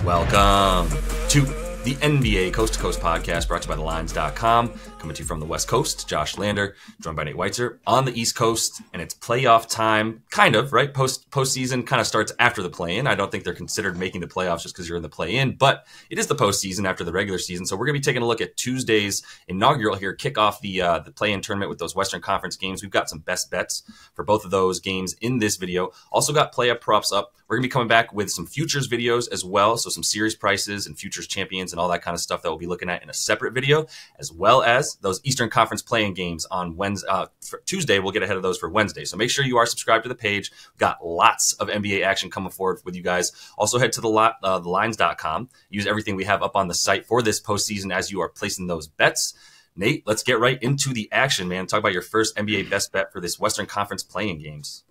Welcome to the NBA Coast to Coast podcast brought to you by thelines.com. Coming to you from the West Coast, Josh Lander, joined by Nate Weitzer on the East Coast. And it's playoff time, kind of, right? Postseason kind of starts after the play-in. I don't think they're considered making the playoffs just because you're in the play-in, but it is the postseason after the regular season. So we're going to be taking a look at Tuesday's inaugural here, kick off the play-in tournament with those Western Conference games. We've got some best bets for both of those games in this video. Also got play-up props up. We're going to be coming back with some futures videos as well, so some series prices and futures champions and all that kind of stuff that we'll be looking at in a separate video, as well as those Eastern Conference playing games on Wednesday. For Tuesday, we'll get ahead of those for Wednesday. So make sure you are subscribed to the page. We've got lots of NBA action coming forward with you guys. Also head to thelines.com. Use everything we have up on the site for this postseason as you are placing those bets. Nate, let's get right into the action, man. Talk about your first NBA best bet for this Western Conference playing games.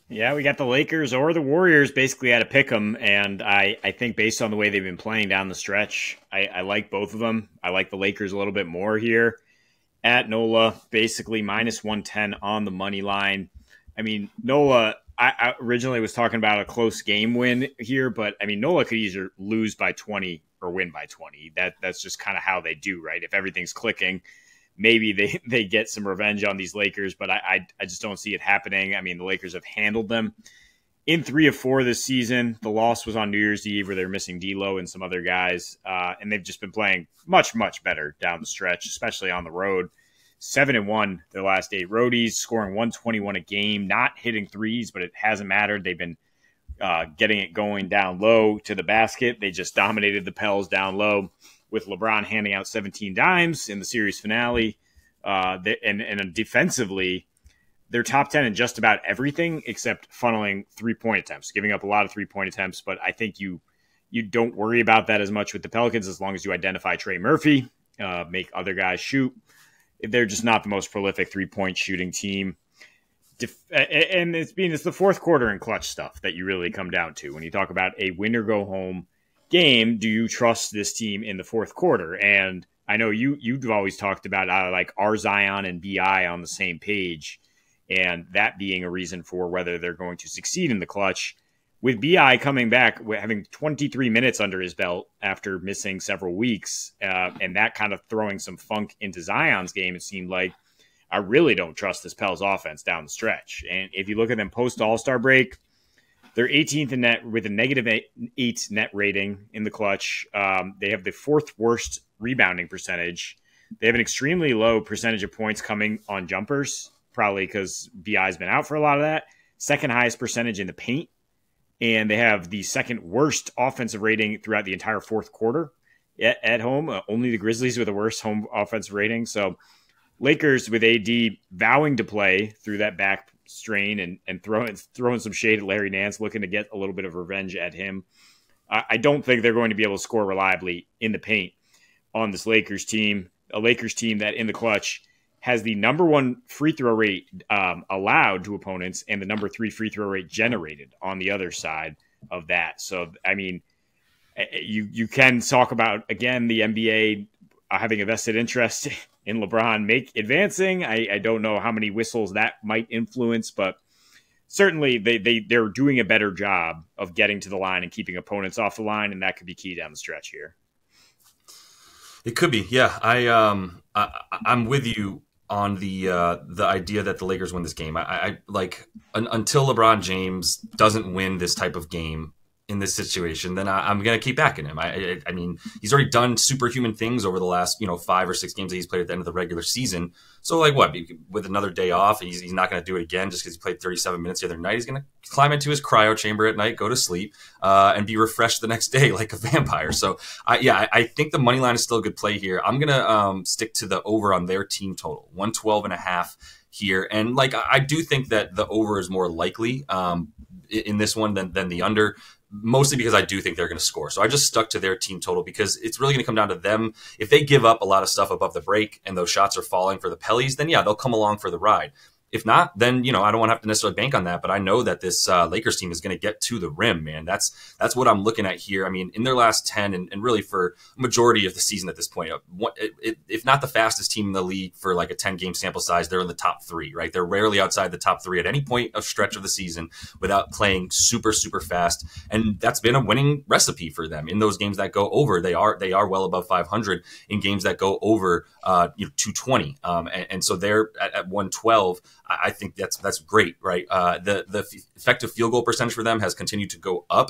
Yeah, we got the Lakers or the Warriors basically had to pick them, and I think based on the way they've been playing down the stretch, I like both of them. I like the Lakers a little bit more here at NOLA, basically minus 110 on the money line. I mean, NOLA, I originally was talking about a close game win here, but I mean, NOLA could either lose by 20 or win by 20. That's just kind of how they do, right? If everything's clicking, maybe they get some revenge on these Lakers, but I just don't see it happening. I mean, the Lakers have handled them in 3 of 4 this season. The loss was on New Year's Eve where they're missing D'Lo and some other guys, and they've just been playing much, much better down the stretch, especially on the road. 7-1 their last 8 roadies, scoring 121 a game, not hitting threes, but it hasn't mattered. They've been getting it going down low to the basket. They just dominated the Pels down low, with LeBron handing out 17 dimes in the series finale. And defensively, they're top 10 in just about everything except funneling three-point attempts, giving up a lot of three-point attempts. But I think you don't worry about that as much with the Pelicans as long as you identify Trey Murphy, make other guys shoot. They're just not the most prolific three-point shooting team. And it's the fourth quarter and clutch stuff that you really come down to when you talk about a win-or-go-home game. Do you trust this team in the fourth quarter? And I know you've always talked about like our Zion and BI on the same page, and that being a reason for whether they're going to succeed in the clutch. With BI coming back, having 23 minutes under his belt after missing several weeks, and that kind of throwing some funk into Zion's game, it seemed like I really don't trust this Pels offense down the stretch. And if you look at them post All-Star break, they're 18th in net with a negative 8 net rating in the clutch. They have the 4th worst rebounding percentage. They have an extremely low percentage of points coming on jumpers, probably because BI's been out for a lot of that. 2nd highest percentage in the paint. And they have the 2nd worst offensive rating throughout the entire 4th quarter at home. Only the Grizzlies with the worst home offensive rating. So Lakers with AD vowing to play through that back strain and throwing some shade at Larry Nance, looking to get a little bit of revenge at him. I don't think they're going to be able to score reliably in the paint on this Lakers team, a Lakers team that in the clutch has the number 1 free throw rate allowed to opponents and the number 3 free throw rate generated on the other side of that. So, I mean, you can talk about, again, the NBA having a vested interest in LeBron advancing. I don't know how many whistles that might influence, but certainly they're doing a better job of getting to the line and keeping opponents off the line, and that could be key down the stretch here. It could be, yeah. I'm with you on the idea that the Lakers win this game. I like until LeBron James doesn't win this type of game in this situation, then I'm going to keep backing him. I mean, he's already done superhuman things over the last 5 or 6 games that he's played at the end of the regular season. So like what, with another day off, he's not going to do it again just because he played 37 minutes the other night. He's going to climb into his cryo chamber at night, go to sleep, and be refreshed the next day like a vampire. So I think the money line is still a good play here. I'm going to stick to the over on their team total, 112.5 here. And like, I do think that the over is more likely in this one than the under. Mostly because I do think they're going to score. So I just stuck to their team total because it's really going to come down to them. If they give up a lot of stuff above the break and those shots are falling for the Pellies, then yeah, they'll come along for the ride. If not, then, I don't want to have to necessarily bank on that, but I know that this Lakers team is going to get to the rim, man. That's what I'm looking at here. I mean, in their last 10 and really for a majority of the season at this point, if not the fastest team in the league for like a 10-game sample size, they're in the top 3, right? They're rarely outside the top 3 at any point of stretch of the season without playing super, super fast. And that's been a winning recipe for them. In those games that go over, they are well above 500. In games that go over 220. And so they're at 112. I think that's great, right? The effective field goal percentage for them has continued to go up.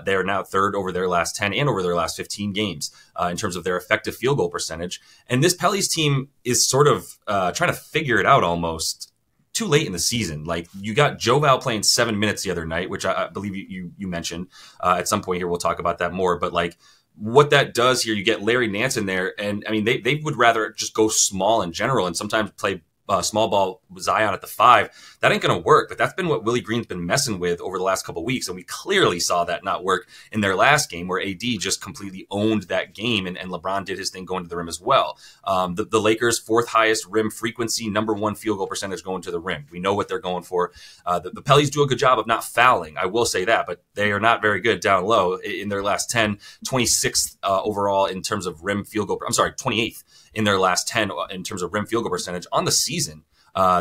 They are now 3rd over their last 10 and over their last 15 games in terms of their effective field goal percentage. And this Pelly's team is sort of trying to figure it out almost too late in the season. Like, you got Joval playing 7 minutes the other night, which I believe you mentioned at some point here. We'll talk about that more. But like, what that does here, you get Larry Nance in there, and I mean, they would rather just go small in general and sometimes play small ball Zion at the 5. That ain't going to work. But that's been what Willie Green's been messing with over the last couple of weeks. And we clearly saw that not work in their last game, where AD just completely owned that game. And LeBron did his thing going to the rim as well. The Lakers' 4th highest rim frequency, number 1 field goal percentage going to the rim. We know what they're going for. The Pellies do a good job of not fouling. I will say that, but they are not very good down low. In their last 10, 26th overall in terms of rim field goal. I'm sorry, 28th in their last 10 in terms of rim field goal percentage on the season.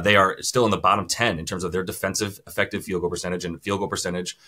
They are still in the bottom 10 in terms of their defensive effective field goal percentage and field goal percentage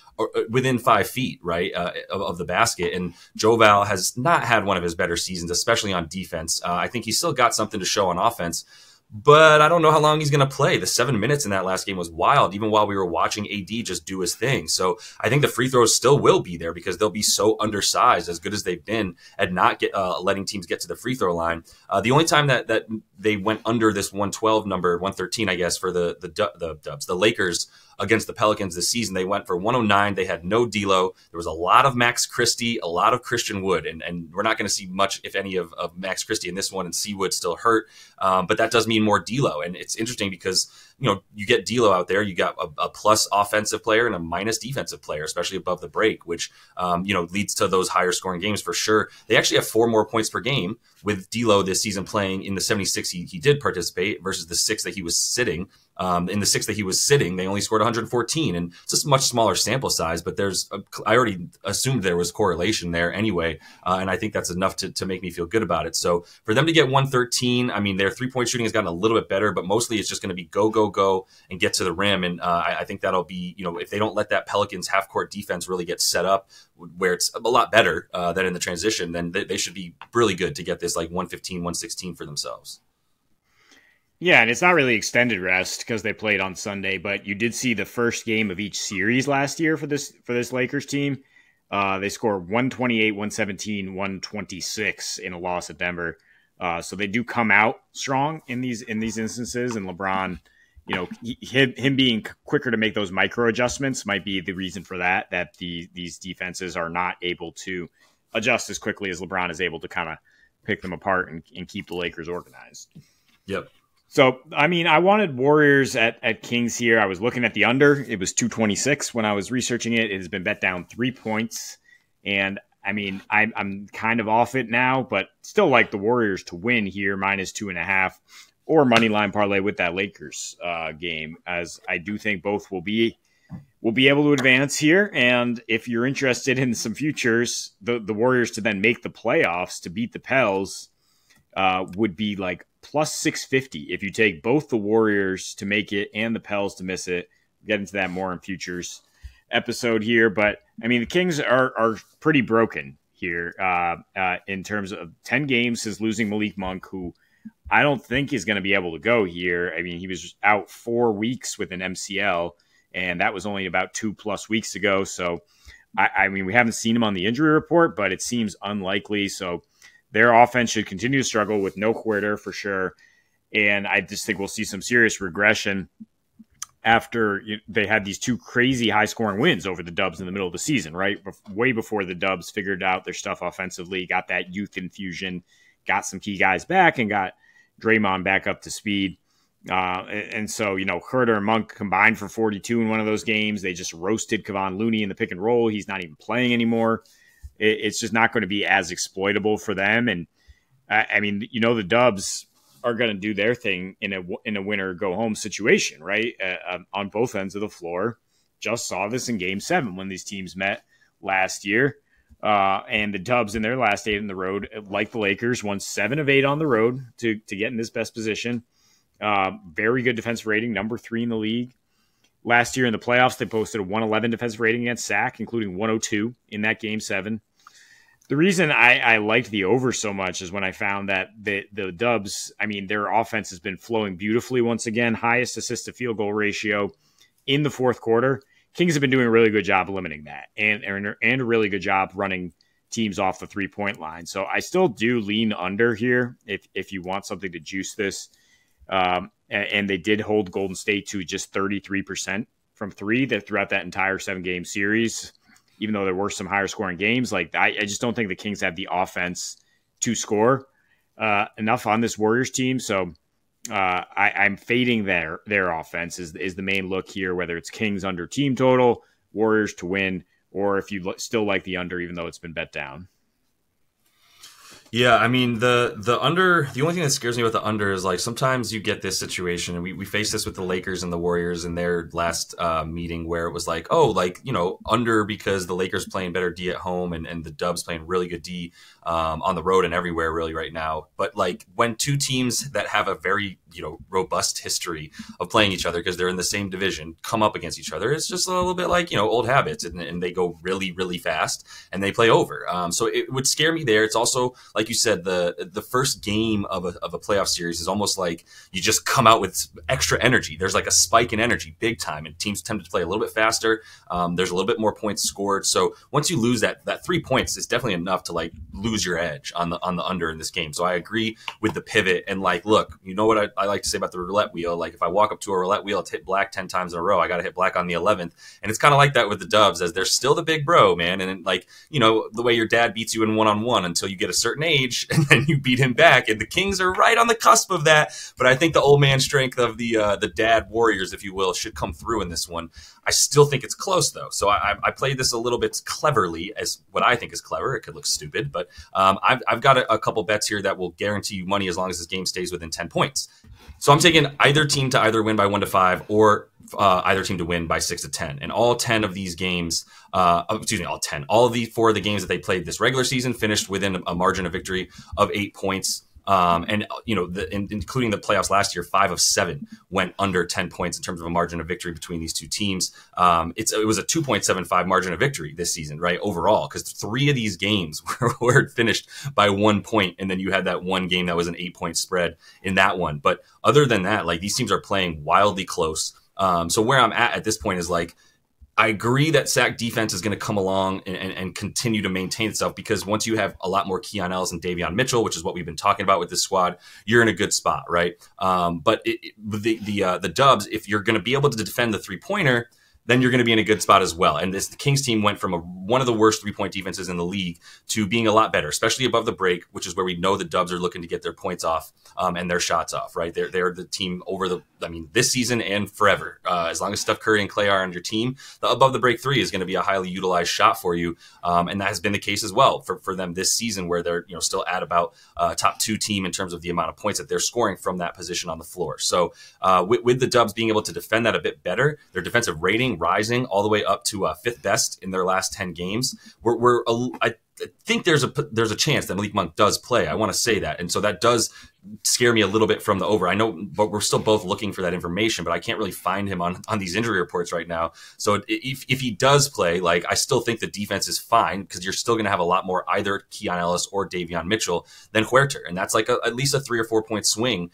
within 5 feet, right, of the basket. And Joval has not had one of his better seasons, especially on defense. I think he's still got something to show on offense, but I don't know how long he's going to play. The 7 minutes in that last game was wild, even while we were watching AD just do his thing. So I think the free throws still will be there because they'll be so undersized, as good as they've been at not letting teams get to the free throw line. The only time that they went under this 112 number, 113, I guess, for the Dubs, the Lakers against the Pelicans this season, they went for 109. They had no D'Lo. There was a lot of Max Christie, a lot of Christian Wood, and we're not going to see much, if any, of Max Christie in this one, and C. Wood still hurt. But that does mean more D'Lo, and it's interesting because you get D'Lo out there, you got a plus offensive player and a minus defensive player, especially above the break, which leads to those higher scoring games for sure. They actually have 4 more points per game with D'Lo this season playing in the 76 he did participate versus the 6 that he was sitting. In the 6 that he was sitting, they only scored 114, and it's just a much smaller sample size, but I already assumed there was correlation there anyway, and I think that's enough to make me feel good about it. So for them to get 113, I mean, their 3-point shooting has gotten a little bit better, but mostly it's just going to be go, and get to the rim, and I think that'll be, if they don't let that Pelicans half-court defense really get set up, where it's a lot better than in the transition, then they should be really good to get this like 115, 116 for themselves. Yeah, and it's not really extended rest because they played on Sunday, but you did see the first game of each series last year for this Lakers team. They scored 128, 117, 126 in a loss at Denver. So they do come out strong in these instances, and LeBron, him being quicker to make those micro adjustments might be the reason for that these defenses are not able to adjust as quickly as LeBron is able to kind of pick them apart and keep the Lakers organized. Yep. So, I mean, I wanted Warriors at Kings here. I was looking at the under. It was 226 when I was researching it. It has been bet down 3 points. And, I mean, I'm kind of off it now, but still like the Warriors to win here, -2.5, or money line parlay with that Lakers game, as I do think both will be able to advance here. And if you're interested in some futures, the Warriors to then make the playoffs to beat the Pels would be like plus 650 if you take both the Warriors to make it and the Pels to miss it. We'll get into that more in futures episode here, but I mean the Kings are pretty broken here in terms of 10 games since losing Malik Monk, who I don't think is going to be able to go here. I mean, he was out 4 weeks with an MCL, and that was only about 2+ weeks ago. So I mean, we haven't seen him on the injury report, but it seems unlikely. So their offense should continue to struggle with no Huerter for sure. And I just think we'll see some serious regression after they had these 2 crazy high-scoring wins over the Dubs in the middle of the season, right? Way before the Dubs figured out their stuff offensively, got that youth infusion, got some key guys back, and got Draymond back up to speed. And so, Huerter and Monk combined for 42 in one of those games. They just roasted Kevon Looney in the pick and roll. He's not even playing anymore. It's just not going to be as exploitable for them. And I mean, the Dubs, are going to do their thing in a winner go home situation, right? On both ends of the floor. Just saw this in Game 7 when these teams met last year. And the Dubs in their last 8 on the road, like the Lakers, won 7 of 8 on the road to get in this best position. Very good defensive rating, number 3 in the league. Last year in the playoffs, they posted a 111 defensive rating against SAC, including 102 in that Game 7. The reason I liked the over so much is when I found that the Dubs, I mean, their offense has been flowing beautifully once again, highest assist to field goal ratio in the fourth quarter. Kings have been doing a really good job limiting that and a really good job running teams off the 3-point line. So I still do lean under here if you want something to juice this. And they did hold Golden State to just 33% from 3 throughout that entire 7-game series. Even though there were some higher scoring games, like I just don't think the Kings have the offense to score enough on this Warriors team. So I'm fading their offense is the main look here, whether it's Kings under team total, Warriors to win, or if you still like the under, even though it's been bet down. Yeah, I mean, the under, the only thing that scares me about the under is like sometimes you get this situation, and we faced this with the Lakers and the Warriors in their last meeting where it was like, oh, like, you know, under because the Lakers playing better D at home and the Dubs playing really good D on the road and everywhere really right now. But like when two teams that have a very, you know, robust history of playing each other because they're in the same division come up against each other, it's just a little bit like, you know, old habits, and they go really, really fast and they play over. So it would scare me there. It's also, like you said, the first game of a playoff series is almost like you just come out with extra energy. There's like a spike in energy big time, and teams tend to play a little bit faster. There's a little bit more points scored. So once you lose that 3 points, it's definitely enough to like lose your edge on the under in this game. So I agree with the pivot, and like, look, you know what I like to say about the roulette wheel? Like if I walk up to a roulette wheel, it's hit black 10 times in a row. I got to hit black on the 11th. And it's kind of like that with the Dubs, as they're still the big bro, man. And like, you know, the way your dad beats you in one-on-one until you get a certain age, and then you beat him back. And the Kings are right on the cusp of that. But I think the old man strength of the dad Warriors, if you will, should come through in this one. I still think it's close, though. So I played this a little bit cleverly, as what I think is clever. It could look stupid, but I've got a couple bets here that will guarantee you money as long as this game stays within 10 points. So I'm taking either team to either win by 1-5 or either team to win by 6-10. And all 10 of these games, all of the 4 of the games that they played this regular season finished within a margin of victory of 8 points. And, you know, including the playoffs last year, 5 of 7 went under 10 points in terms of a margin of victory between these two teams. It was a 2.75 margin of victory this season, right, overall, because 3 of these games were finished by 1 point, and then you had that one game that was an 8-point spread in that one. But other than that, like, these teams are playing wildly close. So where I'm at this point is like, I agree that SAC defense is going to come along and continue to maintain itself, because once you have a lot more Keon Ellis and Davion Mitchell, which is what we've been talking about with this squad, you're in a good spot, right? But the Dubs, if you're going to be able to defend the 3-pointer, then you're going to be in a good spot as well. And the Kings team went from one of the worst 3-point defenses in the league to being a lot better, especially above the break, which is where we know the Dubs are looking to get their points off and their shots off, right? They're the team this season and forever. As long as Steph Curry and Clay are on your team, the above the break 3 is going to be a highly utilized shot for you. And that has been the case as well for them this season, where they're, you know, still at about top 2 team in terms of the amount of points that they're scoring from that position on the floor. So with the Dubs being able to defend that a bit better, their defensive rating rising all the way up to 5th best in their last 10 games. I think there's a chance that Malik Monk does play. I want to say that. And so that does scare me a little bit from the over. I know, but we're still both looking for that information, but I can't really find him on these injury reports right now. So if he does play, like, I still think the defense is fine, because you're still going to have a lot more either Keon Ellis or Davion Mitchell than Weitzer. And that's like at least a 3 or 4 point swing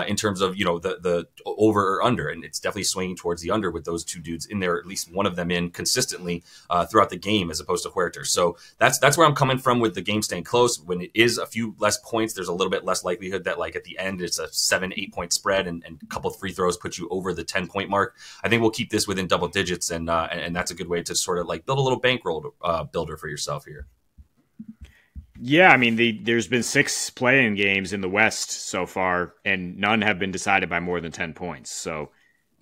in terms of, you know, the over or under. And it's definitely swinging towards the under with those 2 dudes in there, at least one of them in consistently throughout the game, as opposed to Weitzer. So that's where I'm coming from with the game staying close. When it is a few less points, there's a little bit less likelihood that, like, at the end it's a 7-8 point spread and a couple of free throws put you over the 10 point mark. I think we'll keep this within double digits, and that's a good way to sort of like build a little bankroll builder for yourself here. Yeah, I mean, there's been 6 play-in games in the West so far, and none have been decided by more than 10 points. So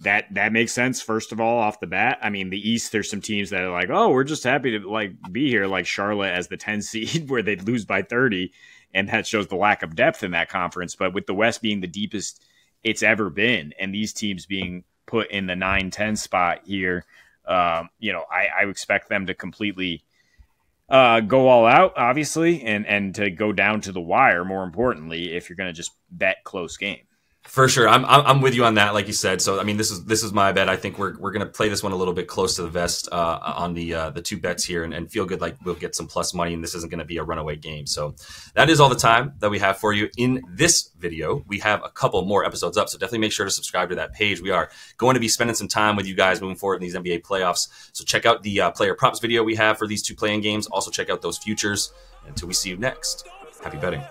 That makes sense. First of all, off the bat, I mean, the East, there's some teams that are like, oh, we're just happy to like be here, like Charlotte as the 10 seed, where they'd lose by 30, and that shows the lack of depth in that conference. But with the West being the deepest it's ever been, and these teams being put in the 9-10 spot here, I expect them to completely go all out, obviously, and to go down to the wire. More importantly, if you're going to just bet close game. For sure, I'm with you on that, like you said. So I mean, this is my bet. I think we're going to play this one a little bit close to the vest on the two bets here, and feel good like we'll get some plus money, and this isn't going to be a runaway game. So that is all the time that we have for you in this video. We have a couple more episodes up, so definitely make sure to subscribe to that page. We are going to be spending some time with you guys moving forward in these NBA playoffs. So check out the player props video we have for these two playing games. Also check out those futures. Until we see you next, happy betting.